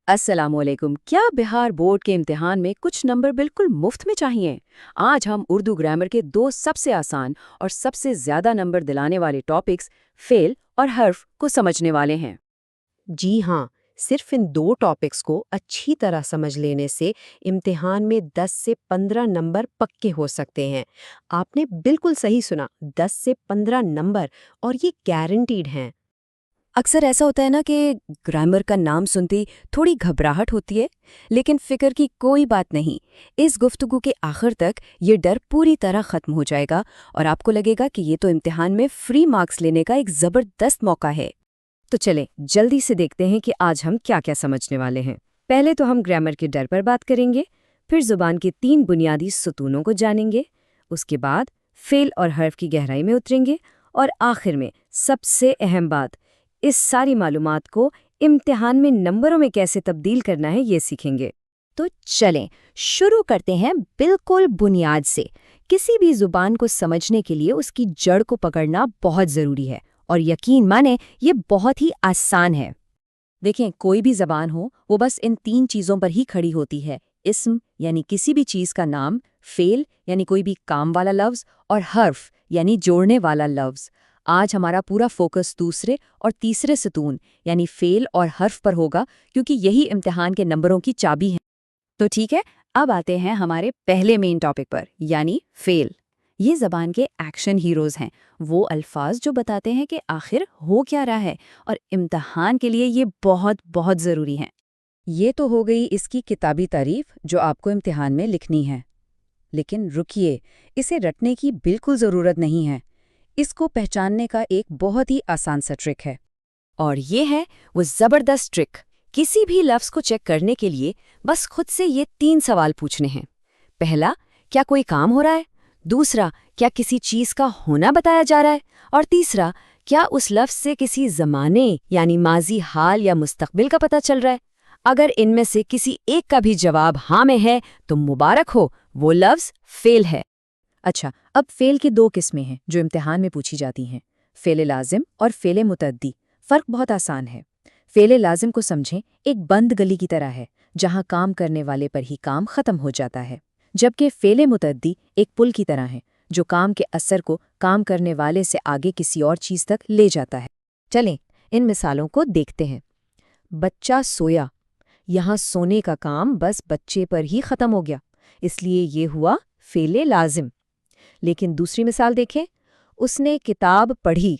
السلام علیکم۔ کیا بہار بورڈ کے امتحان میں کچھ نمبر بالکل مفت میں چاہیے؟ آج ہم اردو گرامر کے دو سب سے آسان اور سب سے زیادہ نمبر دلانے والے ٹاپکس فعل اور حرف کو سمجھنے والے ہیں۔ جی ہاں، صرف ان دو ٹاپکس کو اچھی طرح سمجھ لینے سے امتحان میں 10 سے 15 نمبر پکے ہو سکتے ہیں۔ آپ نے بالکل صحیح سنا، 10 سے 15 نمبر، اور یہ گارنٹیڈ ہیں۔ اکثر ایسا ہوتا ہے نا کہ گرامر کا نام سنتی تھوڑی گھبراہٹ ہوتی ہے، لیکن فکر کی کوئی بات نہیں۔ اس گفتگو کے آخر تک یہ ڈر پوری طرح ختم ہو جائے گا اور آپ کو لگے گا کہ یہ تو امتحان میں فری مارکس لینے کا ایک زبردست موقع ہے۔ تو چلیں جلدی سے دیکھتے ہیں کہ آج ہم کیا کیا سمجھنے والے ہیں۔ پہلے تو ہم گرامر کے ڈر پر بات کریں گے، پھر زبان کے 3 بنیادی ستونوں کو جانیں گے، اس کے بعد فعل اور حرف کی گہرائی میں اتریں گے، اور آخر میں سب سے اہم بات، اس ساری معلومات کو امتحان میں نمبروں میں کیسے تبدیل کرنا ہے یہ سیکھیں گے۔ تو چلیں شروع کرتے ہیں بالکل بنیاد سے۔ کسی بھی زبان کو سمجھنے کے لیے اس کی جڑ کو پکڑنا بہت ضروری ہے، اور یقین مانیں یہ بہت ہی آسان ہے۔ دیکھیں، کوئی بھی زبان ہو وہ بس ان 3 چیزوں پر ہی کھڑی ہوتی ہے: اسم یعنی کسی بھی چیز کا نام، فعل یعنی کوئی بھی کام والا لفظ، اور حرف یعنی جوڑنے والا لفظ۔ آج ہمارا پورا فوکس دوسرے اور تیسرے ستون یعنی فعل اور حرف پر ہوگا، کیونکہ یہی امتحان کے نمبروں کی چابی ہے۔ تو ٹھیک ہے، اب آتے ہیں ہمارے پہلے مین ٹاپک پر، یعنی فعل۔ یہ زبان کے ایکشن ہیروز ہیں، وہ الفاظ جو بتاتے ہیں کہ آخر ہو کیا رہا ہے، اور امتحان کے لیے یہ بہت بہت ضروری ہیں۔ یہ تو ہو گئی اس کی کتابی تعریف جو آپ کو امتحان میں لکھنی ہے، لیکن رکیے، اسے رٹنے کی بالکل ضرورت نہیں ہے۔ اس کو پہچاننے کا ایک بہت ہی آسان سا ٹرک ہے، اور یہ ہے وہ زبردست ٹرک۔ کسی بھی لفظ کو چیک کرنے کے لیے بس خود سے یہ 3 سوال پوچھنے ہیں۔ پہلا، کیا کوئی کام ہو رہا ہے؟ دوسرا، کیا کسی چیز کا ہونا بتایا جا رہا ہے؟ اور تیسرا، کیا اس لفظ سے کسی زمانے یعنی ماضی، حال یا مستقبل کا پتہ چل رہا ہے؟ اگر ان میں سے کسی ایک کا بھی جواب ہاں میں ہے تو مبارک ہو، وہ لفظ فعل ہے۔ اچھا، اب فعل کی 2 قسمیں ہیں جو امتحان میں پوچھی جاتی ہیں: فعل لازم اور فعل متعدی۔ فرق بہت آسان ہے۔ فعل لازم کو سمجھیں ایک بند گلی کی طرح ہے، جہاں کام کرنے والے پر ہی کام ختم ہو جاتا ہے، جبکہ فعل متعدی ایک پل کی طرح ہے، جو کام کے اثر کو کام کرنے والے سے آگے کسی اور چیز تک لے جاتا ہے۔ چلیں ان مثالوں کو دیکھتے ہیں۔ بچہ سویا، یہاں سونے کا کام بس بچے پر ہی ختم ہو گیا، اس لیے یہ ہوا فعل لازم۔ لیکن دوسری مثال دیکھیں، اس نے کتاب پڑھی،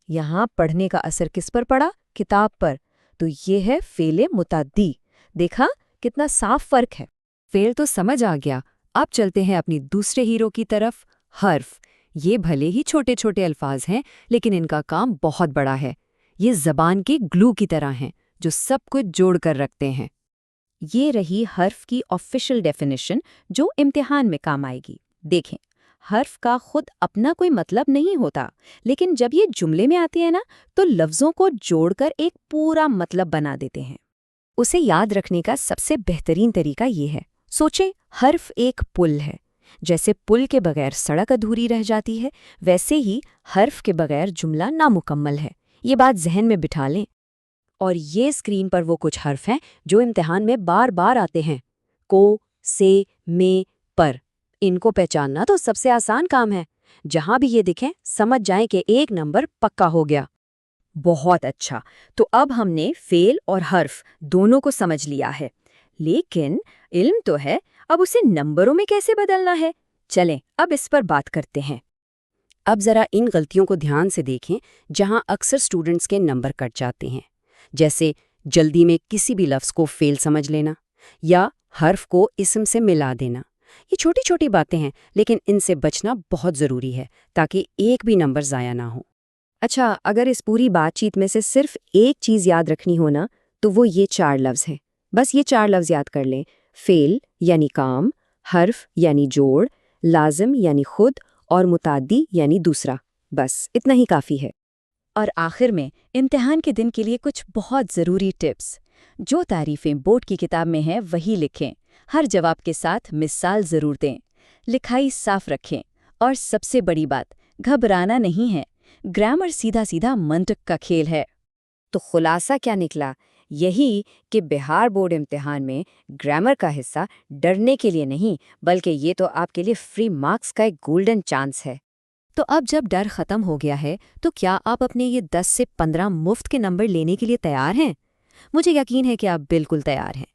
یہاں پڑھنے کا اثر کس پر پڑا؟ کتاب پر، تو یہ ہے فعل متعدی۔ دیکھا کتنا صاف فرق ہے۔ فعل تو سمجھ آ گیا، اب چلتے ہیں اپنی دوسرے ہیرو کی طرف، حرف۔ یہ بھلے ہی چھوٹے چھوٹے الفاظ ہیں، لیکن ان کا کام بہت بڑا ہے۔ یہ زبان کے گلو کی طرح ہیں جو سب کچھ جوڑ کر رکھتے ہیں۔ یہ رہی حرف کی آفیشل ڈیفینیشن جو امتحان میں کام آئے گی۔ دیکھیں، حرف کا خود اپنا کوئی مطلب نہیں ہوتا، لیکن جب یہ جملے میں آتے ہیں نا تو لفظوں کو جوڑ کر ایک پورا مطلب بنا دیتے ہیں۔ اسے یاد رکھنے کا سب سے بہترین طریقہ یہ ہے، سوچیں حرف ایک پل ہے۔ جیسے پل کے بغیر سڑک ادھوری رہ جاتی ہے، ویسے ہی حرف کے بغیر جملہ نامکمل ہے۔ یہ بات ذہن میں بٹھا لیں۔ اور یہ اسکرین پر وہ کچھ حرف ہیں جو امتحان میں بار بار آتے ہیں: کو، سے، میں، پر۔ ان کو پہچاننا تو سب سے آسان کام ہے۔ جہاں بھی یہ دکھیں سمجھ جائیں کہ ایک نمبر پکا ہو گیا۔ بہت اچھا، تو اب ہم نے فعل اور حرف دونوں کو سمجھ لیا ہے، لیکن علم تو ہے، اب اسے نمبروں میں کیسے بدلنا ہے؟ چلیں اب اس پر بات کرتے ہیں۔ اب ذرا ان غلطیوں کو دھیان سے دیکھیں جہاں اکثر اسٹوڈنٹس کے نمبر کٹ جاتے ہیں، جیسے جلدی میں کسی بھی لفظ کو فعل سمجھ لینا یا حرف کو اسم سے ملا دینا۔ یہ چھوٹی چھوٹی باتیں ہیں، لیکن ان سے بچنا بہت ضروری ہے تاکہ ایک بھی نمبر ضائع نہ ہو۔ اچھا، اگر اس پوری بات چیت میں سے صرف ایک چیز یاد رکھنی ہو نا تو وہ یہ 4 لفظ ہیں۔ بس یہ 4 لفظ یاد کر لیں: فعل یعنی کام، حرف یعنی جوڑ، لازم یعنی خود، اور متعدی یعنی دوسرا۔ بس اتنا ہی کافی ہے۔ اور آخر میں امتحان کے دن کے لیے کچھ بہت ضروری ٹپس۔ جو تعریفیں بورڈ کی کتاب میں ہیں وہی لکھیں، ہر جواب کے ساتھ مثال ضرور دیں، لکھائی صاف رکھیں، اور سب سے بڑی بات، گھبرانا نہیں ہے۔ گرامر سیدھا سیدھا منطق کا کھیل ہے۔ تو خلاصہ کیا نکلا؟ یہی کہ بہار بورڈ امتحان میں گرامر کا حصہ ڈرنے کے لیے نہیں، بلکہ یہ تو آپ کے لیے فری مارکس کا ایک گولڈن چانس ہے۔ تو اب جب ڈر ختم ہو گیا ہے تو کیا آپ اپنے یہ 10 سے 15 مفت کے نمبر لینے کے لیے تیار ہیں؟ مجھے یقین ہے کہ آپ بالکل تیار ہیں۔